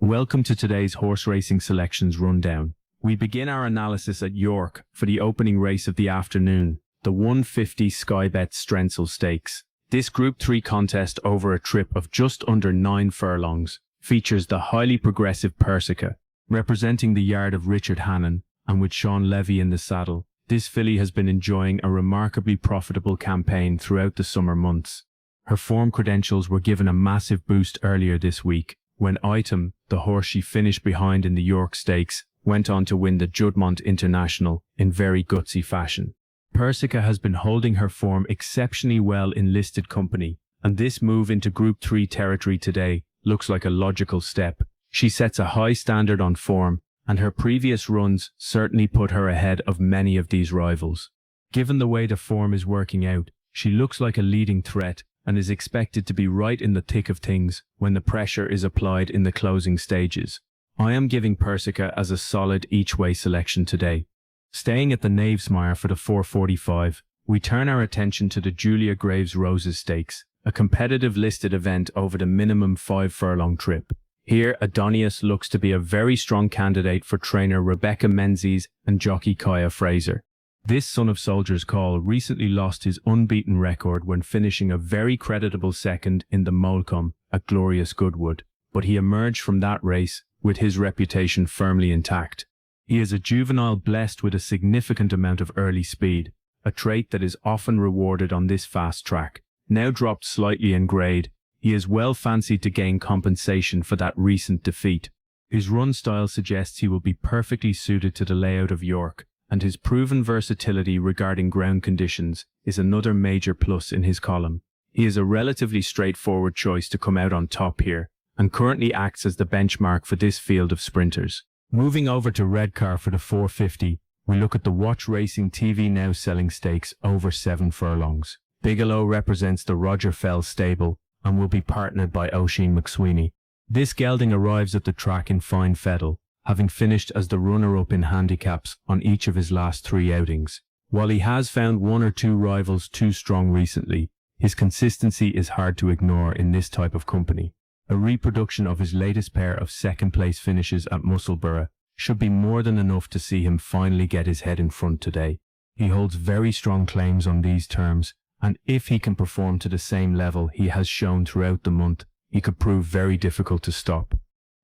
Welcome to today's horse racing selections rundown. We begin our analysis at York for the opening race of the afternoon, the 150 Sky Bet Strensel Stakes. This Group 3 contest over a trip of just under 9 furlongs features the highly progressive Persica, representing the yard of Richard Hannon, and with Sean Levy in the saddle. This filly has been enjoying a remarkably profitable campaign throughout the summer months. Her form credentials were given a massive boost earlier this week, when Item, the horse she finished behind in the York Stakes, went on to win the Juddmonte International in very gutsy fashion. Persica has been holding her form exceptionally well in listed company, and this move into Group 3 territory today looks like a logical step. She sets a high standard on form, and her previous runs certainly put her ahead of many of these rivals. Given the way the form is working out, she looks like a leading threat and is expected to be right in the thick of things when the pressure is applied in the closing stages. I am giving Persica as a solid each-way selection today. Staying at the Knavesmire for the 4:45, we turn our attention to the Julia Graves Roses Stakes, a competitive listed event over the minimum 5 furlong trip. Here, Adonius looks to be a very strong candidate for trainer Rebecca Menzies and jockey Kaya Fraser. This son of Soldier's Call recently lost his unbeaten record when finishing a very creditable second in the Molecombe at Glorious Goodwood, but he emerged from that race with his reputation firmly intact. He is a juvenile blessed with a significant amount of early speed, a trait that is often rewarded on this fast track. Now dropped slightly in grade, he is well fancied to gain compensation for that recent defeat. His run style suggests he will be perfectly suited to the layout of York, and his proven versatility regarding ground conditions is another major plus in his column. He is a relatively straightforward choice to come out on top here, and currently acts as the benchmark for this field of sprinters. Moving over to Redcar for the 450, we look at the Watch Racing TV Now Selling Stakes over 7 furlongs. Bigalo represents the Roger Fell stable and will be partnered by Oisin McSweeney. This gelding arrives at the track in fine fettle, having finished as the runner-up in handicaps on each of his last 3 outings. While he has found 1 or 2 rivals too strong recently, his consistency is hard to ignore in this type of company. A reproduction of his latest pair of second-place finishes at Musselburgh should be more than enough to see him finally get his head in front today. He holds very strong claims on these terms, and if he can perform to the same level he has shown throughout the month, he could prove very difficult to stop.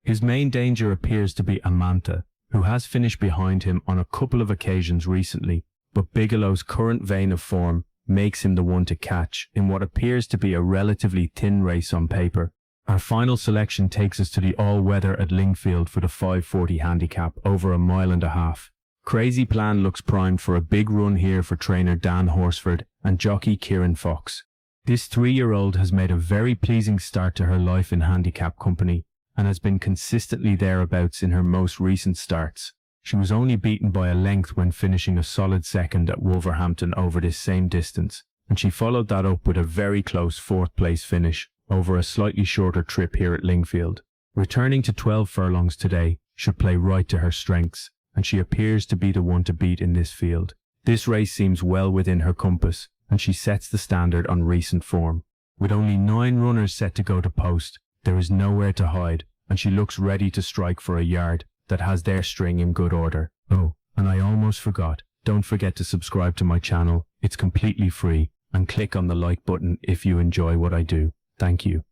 His main danger appears to be Amanta, who has finished behind him on a couple of occasions recently, but Bigalo's current vein of form makes him the one to catch in what appears to be a relatively thin race on paper. Our final selection takes us to the all-weather at Lingfield for the 5:40 handicap over 1.5 miles. Crazy Plan looks primed for a big run here for trainer Dan Horsford and jockey Kieran Fox. This 3-year-old has made a very pleasing start to her life in handicap company, and has been consistently thereabouts in her most recent starts. She was only beaten by a length when finishing a solid second at Wolverhampton over this same distance, and she followed that up with a very close 4th place finish over a slightly shorter trip here at Lingfield. Returning to 12 furlongs today should play right to her strengths, and she appears to be the one to beat in this field. This race seems well within her compass, and she sets the standard on recent form. With only 9 runners set to go to post, there is nowhere to hide, and she looks ready to strike for a yard that has their string in good order. Oh, and I almost forgot, don't forget to subscribe to my channel, it's completely free, and click on the like button if you enjoy what I do. Thank you.